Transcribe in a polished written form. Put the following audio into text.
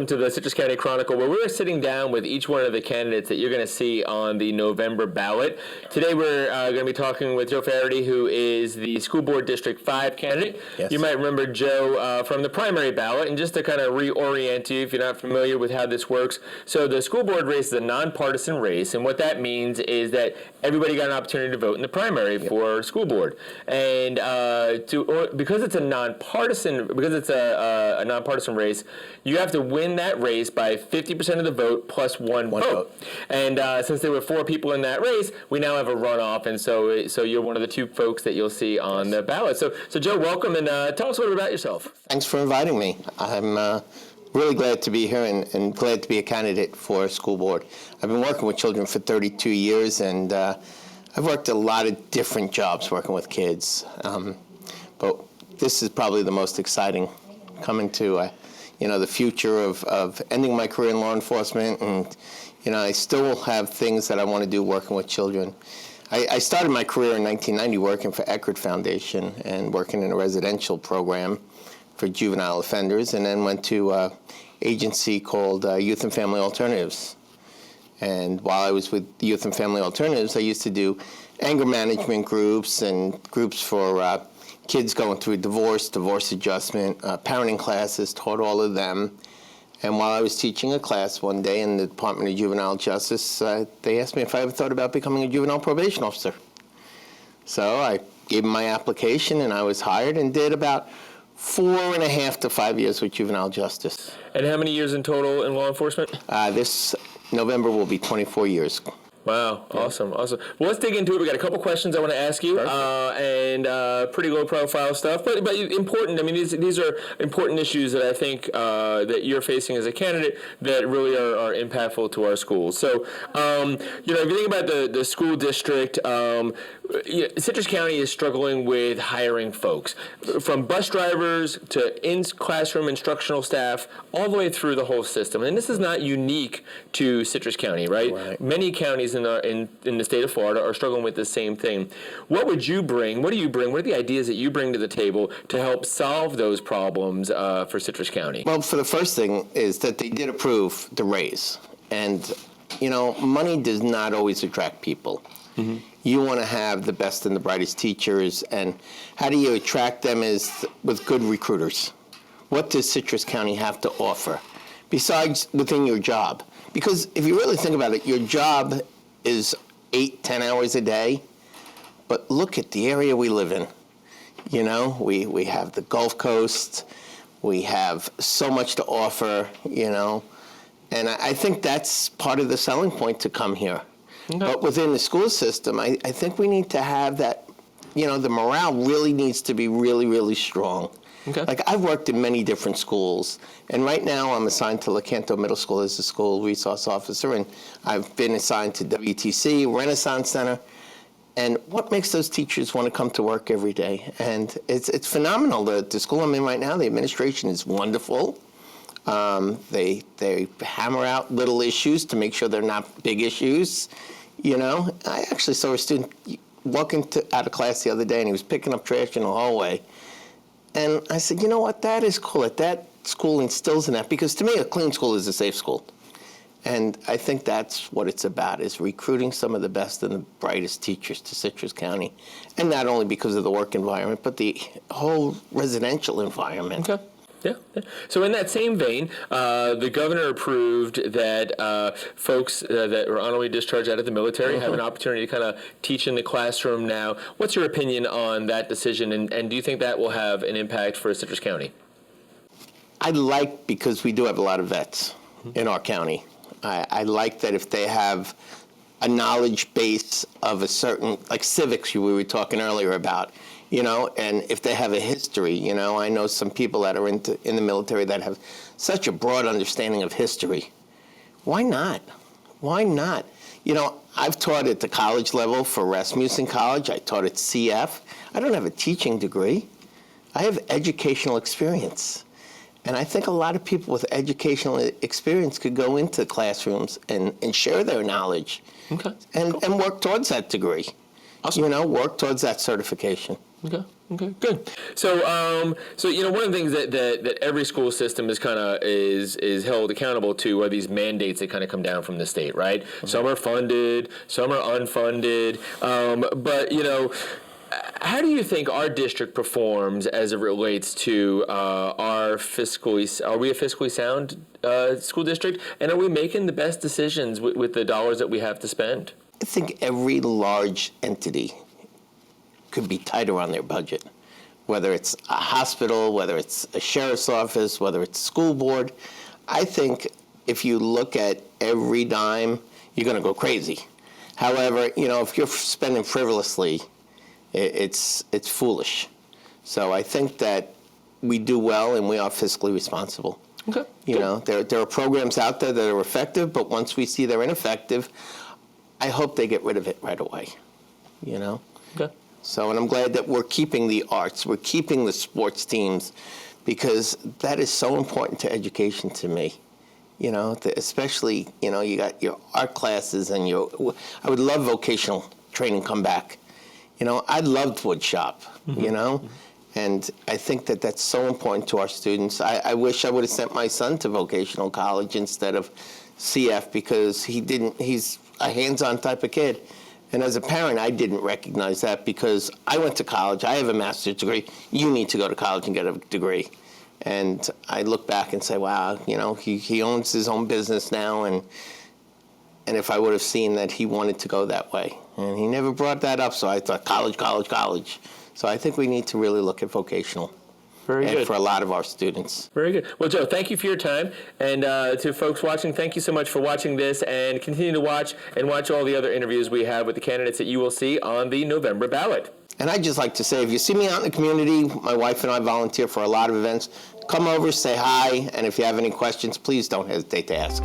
to the Citrus County Chronicle, where we're sitting down with each one of the candidates that you're going to see on the November ballot. Today we're going to be talking with Joe Faherty, who is the School Board District 5 candidate. Yes. You might remember Joe from the primary ballot, and just to kind of reorient you if you're not familiar with how this works. So the school board race is a nonpartisan race, and what that means is that everybody got an opportunity to vote in the primary for school board. And because it's a nonpartisan race, you have to win that race by 50% of the vote plus one vote. And since there were 4 people in that race, we now have a runoff, and so you're one of the 2 folks that you'll see on the ballot. So Joe, welcome, and tell us a little bit about yourself. Thanks for inviting me. I'm really glad to be here and glad to be a candidate for school board. I've been working with children for 32 years, and I've worked a lot of different jobs working with kids. But this is probably the most exciting, coming to the future of ending my career in law enforcement, and I still have things that I want to do working with children. I started my career in 1990 working for Eckerd Foundation and working in a residential program for juvenile offenders, and then went to an agency called Youth and Family Alternatives. And while I was with Youth and Family Alternatives, I used to do anger management groups and groups for kids going through divorce adjustment, parenting classes, taught all of them. And while I was teaching a class one day in the Department of Juvenile Justice, they asked me if I ever thought about becoming a juvenile probation officer. So I gave them my application, and I was hired and did about 4.5 to 5 years with juvenile justice. And how many years in total in law enforcement? This November will be 24 years. Wow, awesome. Well, let's dig into it. We got a couple questions I want to ask you, and pretty low-profile stuff, but important. I mean, these are important issues that I think that you're facing as a candidate that really are impactful to our schools. So, if you think about the school district, Citrus County is struggling with hiring folks, from bus drivers to in-classroom instructional staff, all the way through the whole system. And this is not unique to Citrus County, right? Many counties in the state of Florida are struggling with the same thing. What would you bring? What do you bring? What are the ideas that you bring to the table to help solve those problems for Citrus County? Well, for the first thing is that they did approve the raise. And, money does not always attract people. Mm-hmm. You want to have the best and the brightest teachers, and how do you attract them is with good recruiters. What does Citrus County have to offer besides within your job? Because if you really think about it, your job is 8-10 hours a day, but look at the area we live in. We have the Gulf Coast, we have so much to offer, and I think that's part of the selling point to come here. Okay. But within the school system, I think we need to have that, the morale really needs to be really, really strong. Okay. Like, I've worked in many different schools, and right now I'm assigned to Lecanto Middle School as a school resource officer, and I've been assigned to WTC, Renaissance Center, and what makes those teachers want to come to work every day? And it's phenomenal. The school I'm in right now, the administration is wonderful. They hammer out little issues to make sure they're not big issues. I actually saw a student walking out of class the other day, and he was picking up trash in the hallway. And I said, you know what, that is cool. That school instills in that, because to me, a clean school is a safe school. And I think that's what it's about, is recruiting some of the best and the brightest teachers to Citrus County. And not only because of the work environment, but the whole residential environment. Okay. Yeah. So in that same vein, the governor approved that folks that are honorably discharged out of the military have an opportunity to kind of teach in the classroom now. What's your opinion on that decision, and do you think that will have an impact for Citrus County? Because we do have a lot of vets in our county. I like that if they have a knowledge base of a certain, like civics we were talking earlier about, and if they have a history, I know some people that are in the military that have such a broad understanding of history. Why not? Why not? I've taught at the college level for Rasmussen College. I taught at CF. I don't have a teaching degree. I have educational experience. And I think a lot of people with educational experience could go into classrooms and share their knowledge and work towards that degree. Awesome. Work towards that certification. Okay. Okay. Good. So, one of the things that every school system is held accountable to are these mandates that kind of come down from the state, right? Mm-hmm. Some are funded, some are unfunded, but how do you think our district performs as it relates to are we a fiscally sound school district, and are we making the best decisions with the dollars that we have to spend? I think every large entity could be tighter on their budget, whether it's a hospital, whether it's a sheriff's office, whether it's a school board. I think if you look at every dime, you're going to go crazy. However, if you're spending frivolously, it's foolish. So I think that we do well and we are fiscally responsible. Okay. There are programs out there that are effective, but once we see they're ineffective, I hope they get rid of it right away. Okay. So, and I'm glad that we're keeping the arts, we're keeping the sports teams, because that is so important to education to me. Especially, you got your art classes and I would love vocational training come back. I loved wood shop, Mm-hmm. And I think that that's so important to our students. I wish I would have sent my son to vocational college instead of CF, because he's a hands-on type of kid. And as a parent, I didn't recognize that, because I went to college. I have a master's degree. You need to go to college and get a degree. And I look back and say, wow, he owns his own business now. And if I would have seen that he wanted to go that way. And he never brought that up, so I thought college. So I think we need to really look at vocational. Very good. For a lot of our students. Very good. Well, Joe, thank you for your time. And to folks watching, thank you so much for watching this, and continue to watch all the other interviews we have with the candidates that you will see on the November ballot. And I'd just like to say, if you see me out in the community, my wife and I volunteer for a lot of events. Come over, say hi, and if you have any questions, please don't hesitate to ask.